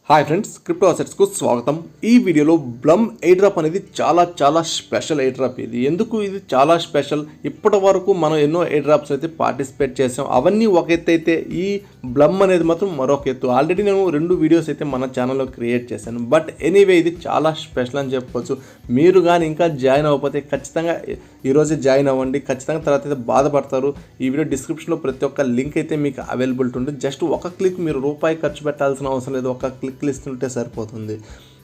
Hi friends, crypto అసెట్స్కు స్వాగతం. ఈ వీడియోలో బ్లమ్ ఎయిర్ డ్రాప్ అనేది చాలా స్పెషల్ ఎయిర్ డ్రాప్. ఇది చాలా స్పెషల్. ఇప్పటి వరకు మనం ఎన్నో ఎయిర్ డ్రాప్స్ అయితే పార్టిసిపేట్ చేసాం. అవన్నీ ఒక ఎత్తు అయితే ఈ బ్లమ్ అనేది మాత్రం మరొక ఎత్తు. ఆల్రెడీ నేను 2 వీడియోస్ అయితే మన ఛానల్లో క్రియేట్ చేశాను. బట్ ఎనీవే ఇది చాలా స్పెషల్ అని చెప్పుకోవచ్చు. మీరు కానీ ఇంకా జాయిన్ అవ్వకపోతే ఖచ్చితంగా ఈరోజే జాయిన్ అవ్వండి. ఖచ్చితంగా తర్వాత అయితే బాధపడతారు. ఈ వీడియో డిస్క్రిప్షన్లో ప్రతి ఒక్క లింక్ అయితే మీకు అవైలబిలిటీ ఉంటుంది. జస్ట్ ఒక క్లిక్, మీరు రూపాయి ఖర్చు పెట్టాల్సిన అవసరం లేదు. ఒక క్లిక్ ఇస్తుంటే సరిపోతుంది.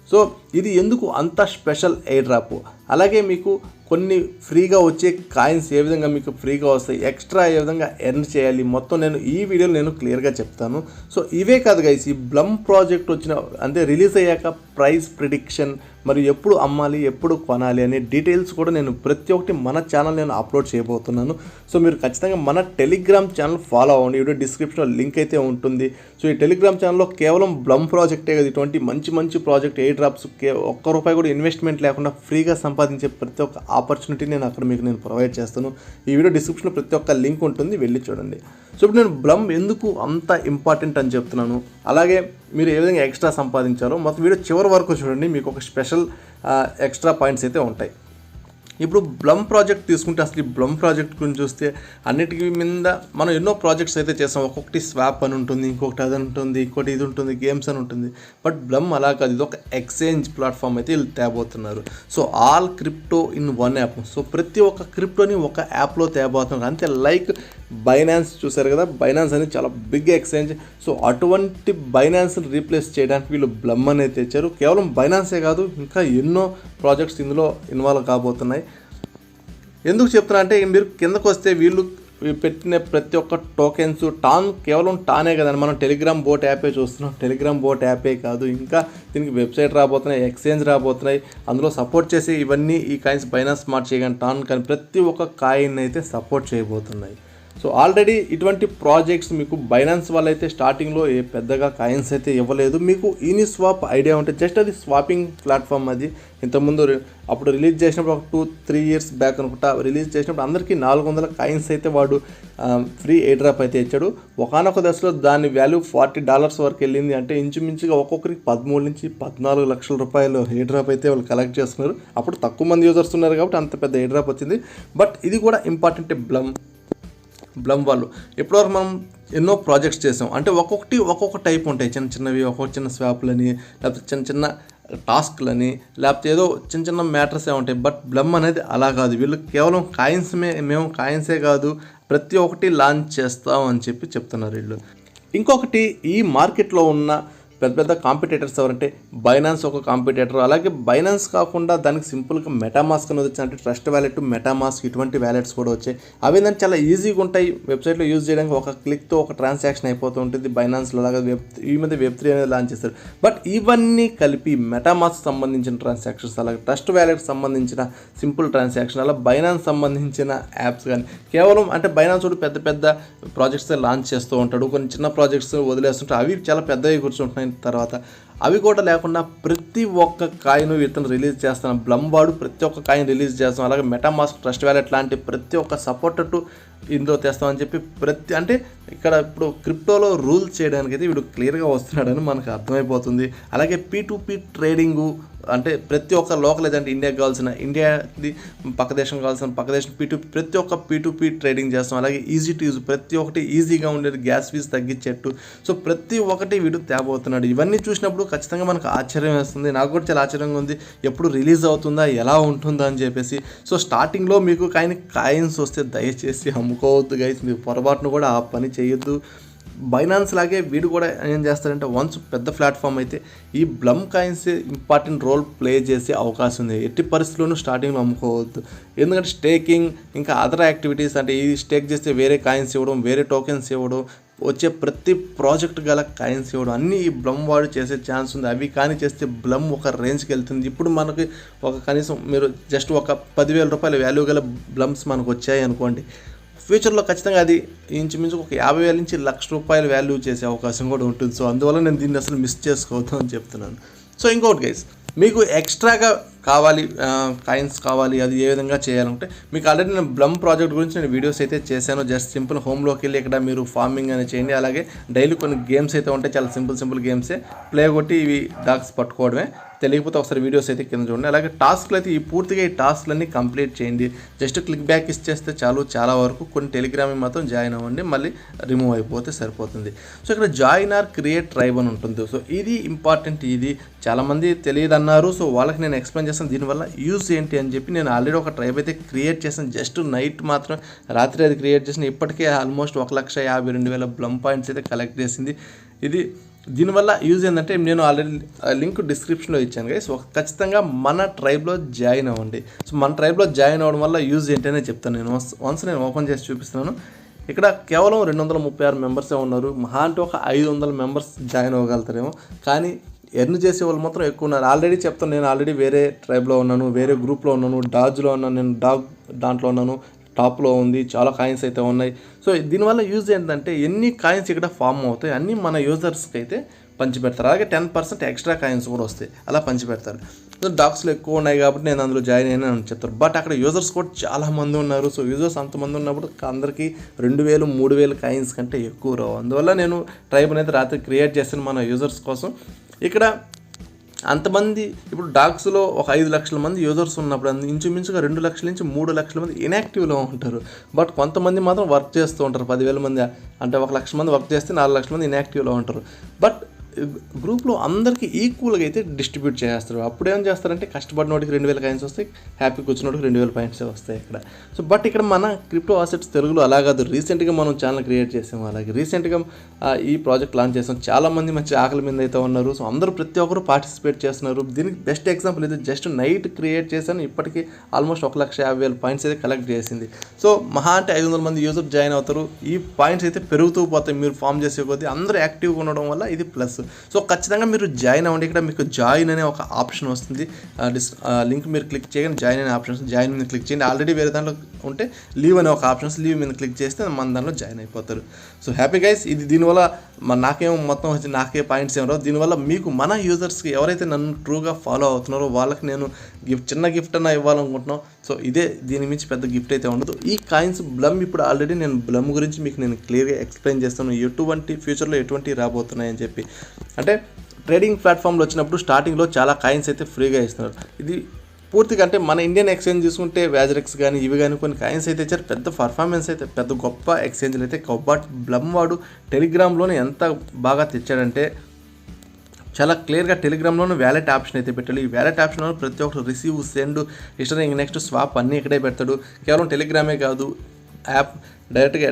సో ఇది ఎందుకు అంత స్పెషల్ ఎయిర్ డ్రాప్, అలాగే మీకు కొన్ని ఫ్రీగా వచ్చే కాయిన్స్ ఏ విధంగా మీకు ఫ్రీగా వస్తాయి, ఎక్స్ట్రా ఏ విధంగా ఎర్న్ చేయాలి, మొత్తం నేను ఈ వీడియోలో నేను క్లియర్గా చెప్తాను. సో ఇవే కాదు గైస్, ఈ బ్లమ్ ప్రాజెక్ట్ వచ్చిన అంటే రిలీజ్ అయ్యాక ప్రైస్ ప్రిడిక్షన్, మరియు ఎప్పుడు అమ్మాలి ఎప్పుడు కొనాలి అనే డీటెయిల్స్ కూడా నేను ప్రతి ఒక్కటి మన ఛానల్ నేను అప్లోడ్ చేయబోతున్నాను. సో మీరు ఖచ్చితంగా మన టెలిగ్రామ్ ఛానల్ ఫాలో అవ్వండి. వీడియో డిస్క్రిప్షన్లో లింక్ అయితే ఉంటుంది. సో ఈ టెలిగ్రామ్ ఛానల్లో కేవలం బ్లమ్ ప్రాజెక్టే కదా, ఇటువంటి మంచి ప్రాజెక్ట్ ఎయిర్ డ్రాప్స్ ఒక్క రూపాయి కూడా ఇన్వెస్ట్మెంట్ లేకుండా ఫ్రీగా సంపాదించే ప్రతి ఒక్క ఆపర్చునిటీ నేను ప్రొవైడ్ చేస్తాను. ఈ వీడియో డిస్క్రిప్షన్లో ప్రతి ఒక్క లింక్ ఉంటుంది, వెళ్ళి చూడండి. సో ఇప్పుడు నేను బ్లమ్ ఎందుకు అంత ఇంపార్టెంట్ అని చెప్తున్నాను, అలాగే మీరు ఏ విధంగా ఎక్స్ట్రా సంపాదించారో మొత్తం వీడియో చివరి వరకు చూడండి. మీకు ఒక స్పెషల్ ఎక్స్ట్రా పాయింట్స్ అయితే ఉంటాయి. ఇప్పుడు బ్లమ్ ప్రాజెక్ట్ తీసుకుంటే అసలు ఈ బ్లమ్ ప్రాజెక్ట్ గురించి చూస్తే అన్నిటికీ మీద మనం ఎన్నో ప్రాజెక్ట్స్ అయితే చేస్తాం. ఒక్కొక్కటి స్వాప్ అని ఉంటుంది, ఇంకొకటి అది ఉంటుంది, ఇంకోటి ఇది ఉంటుంది, గేమ్స్ అని ఉంటుంది. బట్ బ్లమ్ అలా కాదు, ఇది ఒక ఎక్స్చేంజ్ ప్లాట్ఫామ్ అయితే వీళ్ళు తేబోతున్నారు. So all crypto in one app. So ప్రతి ఒక్క క్రిప్టోని ఒక యాప్లో తేబోతున్నారు. అంతే లైక్ బైనాన్స్ చూసారు కదా, బైనాన్స్ అనేది చాలా బిగ్ ఎక్స్చేంజ్. సో అటువంటి బైనాన్స్ని రీప్లేస్ చేయడానికి వీళ్ళు బ్లమ్ అనేది తెచ్చారు. కేవలం బైనాన్సే కాదు, ఇంకా ఎన్నో ప్రాజెక్ట్స్ ఇందులో ఇన్వాల్వ్ కాబోతున్నాయి. ఎందుకు చెప్తున్నా అంటే, మీరు కిందకు వస్తే వీళ్ళు పెట్టిన ప్రతి ఒక్క టోకెన్స్ కేవలం టానే కదండి. మనం టెలిగ్రామ్ బోట్ యాపే చూస్తున్నాం. టెలిగ్రామ్ బోట్ యాపే కాదు, ఇంకా దీనికి వెబ్సైట్ రాబోతున్నాయి, ఎక్స్చేంజ్ రాబోతున్నాయి. అందులో సపోర్ట్ చేసి ఇవన్నీ ఈ కాయిన్స్ బైనాన్స్ స్మార్ట్ చేయగానే టాన్ కానీ ప్రతి ఒక్క కాయిన్ అయితే సపోర్ట్ చేయబోతున్నాయి. సో ఆల్రెడీ ఇటువంటి ప్రాజెక్ట్స్ మీకు బైనాన్స్ వాళ్ళు అయితే స్టార్టింగ్లో పెద్దగా కాయిన్స్ అయితే ఇవ్వలేదు. మీకు యూనిస్వాప్ ఐడియా ఉంటే జస్ట్ అది స్వాపింగ్ ప్లాట్ఫామ్. అది ఇంతకుముందు అప్పుడు రిలీజ్ చేసినప్పుడు ఒక 2-3 ఇయర్స్ బ్యాక్ అనుకుంటా రిలీజ్ చేసినప్పుడు అందరికీ 400 కాయిన్స్ అయితే వాడు ఫ్రీ ఎయిర్ డ్రాప్ అయితే ఇచ్చాడు. ఒకనొక దశలో దాని వాల్యూ $40 వరకు వెళ్ళింది. అంటే ఇంచుమించుగా ఒక్కొక్కరికి 13 నుంచి 14 లక్షల రూపాయలు ఎయిర్ డ్రాప్ అయితే వాళ్ళు కలెక్ట్ చేస్తున్నారు. అప్పుడు తక్కువ మంది యూజర్స్ ఉన్నారు కాబట్టి అంత పెద్ద ఎయిర్ డ్రాప్ వచ్చింది. బట్ ఇది కూడా ఇంపార్టెంట్. బ్లమ్ వాళ్ళు ఇప్పటివరకు మనం ఎన్నో ప్రాజెక్ట్స్ చేసాం. అంటే ఒక్కొక్క టైప్ ఉంటాయి. చిన్నవి ఒక్కొక్క చిన్న స్వాప్లని, లేకపోతే చిన్న టాస్క్లని, లేకపోతే ఏదో చిన్న మ్యాటర్సే ఉంటాయి. బట్ బ్లమ్ అనేది అలా కాదు. వీళ్ళు కేవలం మేము కాయిన్సే కాదు ప్రతి ఒక్కటి లాంచ్ చేస్తాం అని చెప్తున్నారు వీళ్ళు. ఇంకొకటి, ఈ మార్కెట్లో ఉన్న పెద్ద కాంపిటేటర్స్ ఎవరంటే బైనాన్స్ ఒక కాంపిటేటర్. అలాగే బైనాన్స్ కాకుండా దానికి సింపుల్గా మెటామాస్క్ అనేది వచ్చింది. అంటే ట్రస్ట్ వ్యాలెట్, మెటామాస్క్ ఇటువంటి వ్యాలెట్స్ కూడా వచ్చాయి. అవి ఏంటంటే చాలా ఈజీగా ఉంటాయి వెబ్సైట్లో యూజ్ చేయడానికి. ఒక క్లిక్తో ఒక ట్రాన్సాక్షన్ అయిపోతూ ఉంటుంది. బైనాన్స్లో అలాగే ఈ మధ్య Web3 అనేది లాంచ్ చేస్తారు. బట్ ఇవన్నీ కలిపి మెటామాస్క్ సంబంధించిన ట్రాన్సాక్షన్స్, అలాగే ట్రస్ట్ వ్యాలెట్ సంబంధించిన సింపుల్ ట్రాన్సాక్షన్, అలా బైనాన్స్ సంబంధించిన యాప్స్ కానీ కేవలం అంటే బైనాన్స్ కూడా పెద్ద ప్రాజెక్ట్స్ లాంచ్ చేస్తూ ఉంటాడు. కొన్ని చిన్న ప్రాజెక్ట్స్ వదిలేస్తుంటారు. అవి చాలా పెద్దవి కూర్చుంటున్నాయి. తర్వాత అవి కూడా లేకుండా ప్రతి ఒక్క కాయిన్ ఇతను రిలీజ్ చేస్తాను. బ్లమ్ వాడు ప్రతి ఒక్క కాయిన్ రిలీజ్ చేస్తాం. అలాగే మెటామాస్క్, ట్రస్ట్ వ్యాలెట్ లాంటి ప్రతి ఒక్క సపోర్ట్ ఇందులో తెస్తామని చెప్పి అంటే ఇక్కడ ఇప్పుడు క్రిప్టోలో రూల్స్ చేయడానికి అయితే వీడు క్లియర్గా వస్తున్నాడని మనకు అర్థమైపోతుంది. అలాగే P2P ట్రేడింగు అంటే ప్రతి ఒక్క లోకల్ ఏదంటే ఇండియాకి కావాల్సిన ఇండియాది, పక్క దేశం కావాల్సిన పక్క దేశం ప్రతి ఒక్క P2P ట్రేడింగ్ చేస్తాం. అలాగే ఈజీ టు యూజ్, ప్రతి ఒక్కటి ఈజీగా ఉండేది, గ్యాస్ ఫీజు తగ్గించేట్టు. సో ప్రతి ఒక్కటి వీడు తేబోతున్నాడు. ఇవన్నీ చూసినప్పుడు ఖచ్చితంగా మనకు ఆశ్చర్యం వేస్తుంది. నాకు కూడా చాలా ఆశ్చర్యంగా ఉంది. ఎప్పుడు రిలీజ్ అవుతుందా, ఎలా ఉంటుందా అని చెప్పేసి. సో స్టార్టింగ్లో మీకు కాయిన్స్ వస్తే దయచేసి అమ్ముకోవద్దు గైస్. మీరు పొరపాటును కూడా ఆ పని చేయొద్దు. బైనాన్స్ లాగే వీడు కూడా ఏం చేస్తారంటే, వన్స్ పెద్ద ప్లాట్ఫామ్ అయితే ఈ Blum coins important role play చేసే అవకాశం ఉంది. ఎట్టి పరిస్థితుల్లోనూ స్టార్టింగ్లో అమ్ముకోవద్దు. ఎందుకంటే స్టేకింగ్ ఇంకా అదర్ యాక్టివిటీస్, అంటే ఈ స్టేక్ చేస్తే వేరే కాయిన్స్ ఇవ్వడం, వేరే టోకెన్స్ ఇవ్వడం, వచ్చే ప్రతి ప్రాజెక్ట్ గల కాయిన్స్ ఇవ్వడం అన్నీ ఈ బ్లమ్ వాడు చేసే ఛాన్స్ ఉంది. అవి కానీ చేస్తే బ్లమ్ ఒక రేంజ్కి వెళ్తుంది. ఇప్పుడు మనకి కనీసం మీరు జస్ట్ ఒక 10,000 రూపాయల వాల్యూ గల బ్లమ్స్ మనకు వచ్చాయి అనుకోండి, ఫ్యూచర్లో ఖచ్చితంగా అది ఇంచుమించు ఒక 50,000 నుంచి ₹1,00,000 వాల్యూ చేసే అవకాశం కూడా ఉంటుంది. సో అందువల్ల నేను దీన్ని అసలు మిస్ చేసుకోవద్దు అని చెప్తున్నాను. సో ఇంకొకటి గైస్, మీకు ఎక్స్ట్రాగా కావాలి కాయిన్స్ కావాలి, అది ఏ విధంగా చేయాలంటే మీకు ఆల్రెడీ నేను బ్లమ్ ప్రాజెక్ట్ గురించి నేను వీడియోస్ అయితే చేశాను. జస్ట్ సింపుల్ హోమ్లోకి వెళ్ళి ఇక్కడ మీరు ఫార్మింగ్ అనేది చేయండి. అలాగే డైలీ కొన్ని గేమ్స్ అయితే ఉంటాయి, చాలా సింపుల్ గేమ్సే ప్లే కొట్టి ఇవి డాగ్స్ పట్టుకోవడమే. తెలియకపోతే ఒకసారి వీడియోస్ అయితే కింద చూడండి. అలాగే టాస్క్లు అయితే పూర్తిగా ఈ టాస్క్లన్నీ కంప్లీట్ చేయండి. జస్ట్ క్లిక్ బ్యాక్ ఇచ్చేస్తే చాలు. చాలా వరకు కొన్ని టెలిగ్రామ్ మాత్రం జాయిన్ అవ్వండి, మళ్ళీ రిమూవ్ అయిపోతే సరిపోతుంది. సో ఇక్కడ జాయిన్ ఆర్ క్రియేట్ ట్రైబ్ అని ఉంటుంది. సో ఇది ఇంపార్టెంట్. ఇది చాలామంది తెలియదు అన్నారు. సో వాళ్ళకి నేను ఎక్స్ప్లెయిన్ చేస్తాను దీనివల్ల యూజ్ ఏంటి అని చెప్పి. నేను ఆల్రెడీ ఒక ట్రైబ్ అయితే క్రియేట్ చేశాను. జస్ట్ నైట్ మాత్రం రాత్రి అది క్రియేట్ చేసిన. ఇప్పటికే ఆల్మోస్ట్ 1,52,000 బ్లమ్ పాయింట్స్ అయితే కలెక్ట్ చేసింది. ఇది దీనివల్ల యూజ్ ఏంటంటే నేను ఆల్రెడీ లింక్ డిస్క్రిప్షన్లో ఇచ్చాను గైస్. ఖచ్చితంగా మన ట్రైబ్లో జాయిన్ అవ్వండి. సో మన ట్రైబ్లో జాయిన్ అవ్వడం వల్ల యూజ్ ఏంటనే చెప్తాను. నేను వన్స్ నేను ఓపెన్ చేసి చూపిస్తున్నాను. ఇక్కడ కేవలం 236 మెంబర్సే ఉన్నారు. మహా అంటే ఒక 500 మెంబర్స్ జాయిన్ అవ్వగలుగుతారేమో, కానీ ఎర్న్ చేసే వాళ్ళు మాత్రం ఎక్కువ ఉన్నారు. ఆల్రెడీ చెప్తాను, నేను ఆల్రెడీ వేరే ట్రైబ్లో ఉన్నాను, వేరే గ్రూప్లో ఉన్నాను, డాజ్లో ఉన్నాను, నేను దాంట్లో ఉన్నాను, టాప్లో ఉంది, చాలా కాయిన్స్ అయితే ఉన్నాయి. సో దీనివల్ల యూజ్ ఏంటంటే ఎన్ని కాయిన్స్ ఇక్కడ ఫామ్ అవుతాయి అన్నీ మన యూజర్స్కి అయితే పంచిపెడతారు. అలాగే 10% ఎక్స్ట్రా కాయిన్స్ కూడా వస్తాయి, అలా పంచిపెడతారు. సో డాగ్స్లో ఎక్కువ ఉన్నాయి కాబట్టి నేను అందులో జాయిన్ అయినా అని చెప్తారు. బట్ అక్కడ యూజర్స్ కూడా చాలామంది ఉన్నారు. సో యూజర్స్ అంతమంది ఉన్నప్పుడు అందరికీ 2,000 3,000 కాయిన్స్ కంటే ఎక్కువ రావు. అందువల్ల నేను ట్రైబ్ అనేది రాత్రి క్రియేట్ చేస్తాను మన యూజర్స్ కోసం. ఇక్కడ అంతమంది ఇప్పుడు డాగ్స్లో ఒక 5 లక్షల మంది యూజర్స్ ఉన్నప్పుడు ఇంచుమించుగా 2 లక్షల నుంచి 3 లక్షల మంది ఇన్యాక్టివ్లో ఉంటారు. బట్ కొంతమంది మాత్రం వర్క్ చేస్తూ ఉంటారు. 10,000 మంది అంటే 1 లక్ష మంది వర్క్ చేస్తే 4 లక్షల మంది ఇన్యాక్టివ్లో ఉంటారు. బట్ గ్రూప్లో అందరికీ ఈక్వల్గా అయితే డిస్ట్రిబ్యూట్ చేస్తారు. అప్పుడు ఏం చేస్తారంటే కష్టపడిన వాడికి 2,000 కాయిన్స్ వస్తాయి, హ్యాపీగా కూర్చున్నోడికి 2,000 పాయింట్సే వస్తాయి ఇక్కడ. సో బట్ ఇక్కడ మన క్రిప్టో అసెట్స్ తెలుగులో అలా కాదు. రీసెంట్గా మనం ఛానల్ క్రియేట్ చేసాము, అలాగే రీసెంట్గా ఈ ప్రాజెక్ట్ లాంచ్ చేసాం. చాలామంది మంచి ఆకలి మీద అయితే ఉన్నారు. సో అందరూ ప్రతి ఒక్కరు పార్టిసిపేట్ చేస్తున్నారు. దీనికి బెస్ట్ ఎగ్జాంపుల్ ఇది. జస్ట్ నైట్ క్రియేట్ చేశాను, ఇప్పటికీ ఆల్మోస్ట్ 1,50,000 పాయింట్స్ అయితే కలెక్ట్ చేసింది. సో మహా అంటే 500 మంది యూజర్ జాయిన్ అవుతారు. ఈ పాయింట్స్ అయితే పెరుగుతూ పోతాయి మీరు ఫామ్ చేసే కొద్దీ. అందరూ యాక్టివ్గా ఉండడం వల్ల ఇది ప్లస్. సో ఖచ్చితంగా మీరు జాయిన్ అవ్వండి. ఇక్కడ మీకు జాయిన్ అనే ఒక ఆప్షన్ వస్తుంది. లింక్ మీరు క్లిక్ చేయగానే జాయిన్ అనే ఆప్షన్ వస్తుంది. జాయిన్ మీద క్లిక్ చేయండి. ఆల్రెడీ వేరే దాంట్లో ఉంటే లీవ్ అనే ఒక ఆప్షన్ వస్తుంది. లీవ్ మీద క్లిక్ చేస్తే మన దాంట్లో జాయిన్ అయిపోతారు. So happy guys. ఇది దీనివల్ల నాకేమో మొత్తం వచ్చి నాకే పాయింట్స్ ఏమో రావు. దీనివల్ల మీకు మన యూజర్స్కి ఎవరైతే నన్ను ట్రూగా ఫాలో అవుతున్నారో వాళ్ళకి నేను చిన్న గిఫ్ట్ అన్నా ఇవ్వాలనుకుంటున్నాను. సో ఇదే, దీని మించి పెద్ద గిఫ్ట్ అయితే ఉండదు. ఈ కాయిన్స్ బ్లమ్ ఇప్పుడు ఆల్రెడీ నేను బ్లమ్ గురించి మీకు నేను క్లియర్గా ఎక్స్ప్లెయిన్ చేస్తాను, ఎటువంటి ఫ్యూచర్లో ఎటువంటి రాబోతున్నాయని చెప్పి. అంటే ట్రేడింగ్ ప్లాట్ఫామ్లో వచ్చినప్పుడు స్టార్టింగ్లో చాలా కాయిన్స్ అయితే ఫ్రీగా ఇస్తున్నారు. ఇది పూర్తిగా అంటే మన ఇండియన్ ఎక్స్చేంజ్ చూసుకుంటే వ్యాజరెక్స్ కానీ ఇవి కానీ కొన్ని కాయిన్స్ అయితే ఇచ్చారు. పెద్ద పర్ఫార్మెన్స్ అయితే పెద్ద గొప్ప ఎక్స్చేంజ్లు అయితే. బట్ బ్లమ్ వాడు టెలిగ్రామ్లోనే ఎంత బాగా తెచ్చాడంటే చాలా క్లియర్గా టెలిగ్రామ్లోనే వ్యాలెట్ ఆప్షన్ అయితే పెట్టాడు. ఈ వ్యాలెట్ ఆప్షన్లో ప్రతి ఒక్కరు receive, send, history, next swap అన్నీ ఇక్కడే పెడతాడు. కేవలం టెలిగ్రామే కాదు, యాప్ డైరెక్ట్గా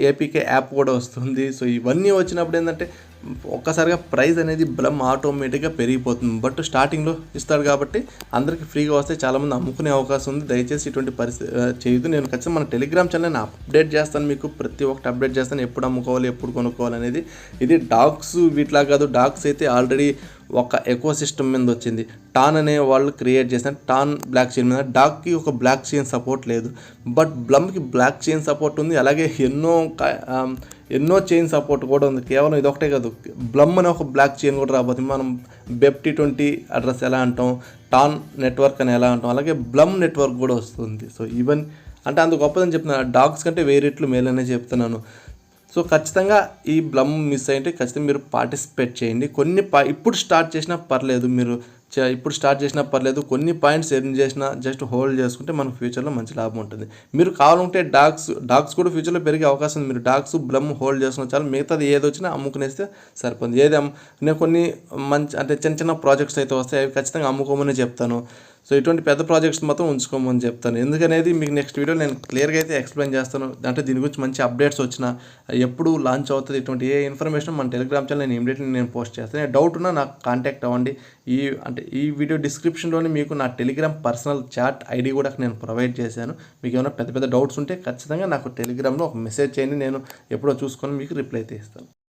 .apk యాప్ కూడా వస్తుంది. సో ఇవన్నీ వచ్చినప్పుడు ఏంటంటే ఒక్కసారిగా ప్రైస్ అనేది బ్లమ్ ఆటోమేటిక్గా పెరిగిపోతుంది. బట్ స్టార్టింగ్లో ఇస్తాడు కాబట్టి అందరికీ ఫ్రీగా వస్తే చాలామంది అమ్ముకునే అవకాశం ఉంది. దయచేసి ఇటువంటి పరిస్థితి చేయదు. నేను ఖచ్చితంగా మన టెలిగ్రామ్ ఛానల్ నేను అప్డేట్ చేస్తాను, మీకు ప్రతి ఒక్కటి అప్డేట్ చేస్తాను, ఎప్పుడు అమ్ముకోవాలి ఎప్పుడు కొనుక్కోవాలి అనేది. ఇది డాగ్స్ వీటిలా కాదు. డాగ్స్ అయితే ఆల్రెడీ ఒక ఎకో సిస్టమ్ మీద వచ్చింది. టాన్ అనే వాళ్ళు క్రియేట్ చేసిన టాన్ బ్లాక్ చైన్ మీద. డాగ్కి ఒక బ్లాక్ చైన్ సపోర్ట్ లేదు, బట్ బ్లమ్కి బ్లాక్ చైన్ సపోర్ట్ ఉంది. అలాగే ఎన్నో చైన్ సపోర్ట్ కూడా ఉంది. కేవలం ఇదొకటే కాదు, బ్లమ్ అనే ఒక బ్లాక్ చైన్ కూడా రాబోతుంది. మనం BEP20 అడ్రస్ ఎలా అంటాం, టాన్ నెట్వర్క్ అని ఎలా అంటాం, అలాగే బ్లమ్ నెట్వర్క్ కూడా వస్తుంది. సో ఈవెన్ అంటే అంత గొప్పదని చెప్తున్నాను. డాగ్స్ కంటే 1000 రెట్లు మేలనే చెప్తున్నాను. సో ఖచ్చితంగా ఈ బ్లమ్ మిస్ అయితే ఖచ్చితంగా మీరు పార్టిసిపేట్ చేయండి. కొన్ని ఇప్పుడు స్టార్ట్ చేసినా పర్లేదు, మీరు ఇప్పుడు స్టార్ట్ చేసినా పర్లేదు. కొన్ని పాయింట్స్ ఎర్న్ చేసినా జస్ట్ హోల్డ్ చేసుకుంటే మనకు ఫ్యూచర్లో మంచి లాభం ఉంటుంది. మీరు కావాలంటే డాగ్స్ కూడా ఫ్యూచర్లో పెరిగే అవకాశం ఉంది. మీరు డాగ్స్ బ్లమ్ హోల్డ్ చేసుకున్న చాలు, మిగతాది ఏది వచ్చినా అమ్ముకునేస్తే సరిపోతుంది. నేను కొన్ని మంచి అంటే చిన్న ప్రాజెక్ట్స్ అయితే వస్తాయి, అవి ఖచ్చితంగా అమ్ముకోమని చెప్తాను. సో ఇటువంటి పెద్ద ప్రాజెక్ట్స్ మాత్రం ఉంచుకోమని చెప్తాను. ఎందుకనేది మీకు నెక్స్ట్ వీడియో నేను క్లియర్గా అయితే ఎక్స్ప్లెయిన్ చేస్తాను. అంటే దీని గురించి మంచి అప్డేట్స్ వచ్చినా, ఎప్పుడు లాంచ్ అవుతుంది, ఇటువంటి ఏ ఇన్ఫర్మేషన్ మన టెలిగ్రామ్ ఛానల్ నేను ఇమీడియట్లీ నేను పోస్ట్ చేస్తాను. డౌట్ ఉన్నా నాకు కాంటాక్ట్ అవ్వండి. ఈ వీడియో డిస్క్రిప్షన్లోనే మీకు నా టెలిగ్రామ్ పర్సనల్ చాట్ ఐడి కూడా నేను ప్రొవైడ్ చేశాను. మీకు ఏమైనా పెద్ద డౌట్స్ ఉంటే ఖచ్చితంగా నాకు టెలిగ్రామ్లో ఒక మెసేజ్ చేయండి. నేను ఎప్పుడో చూసుకొని మీకు రిప్లై అయితే ఇస్తాను.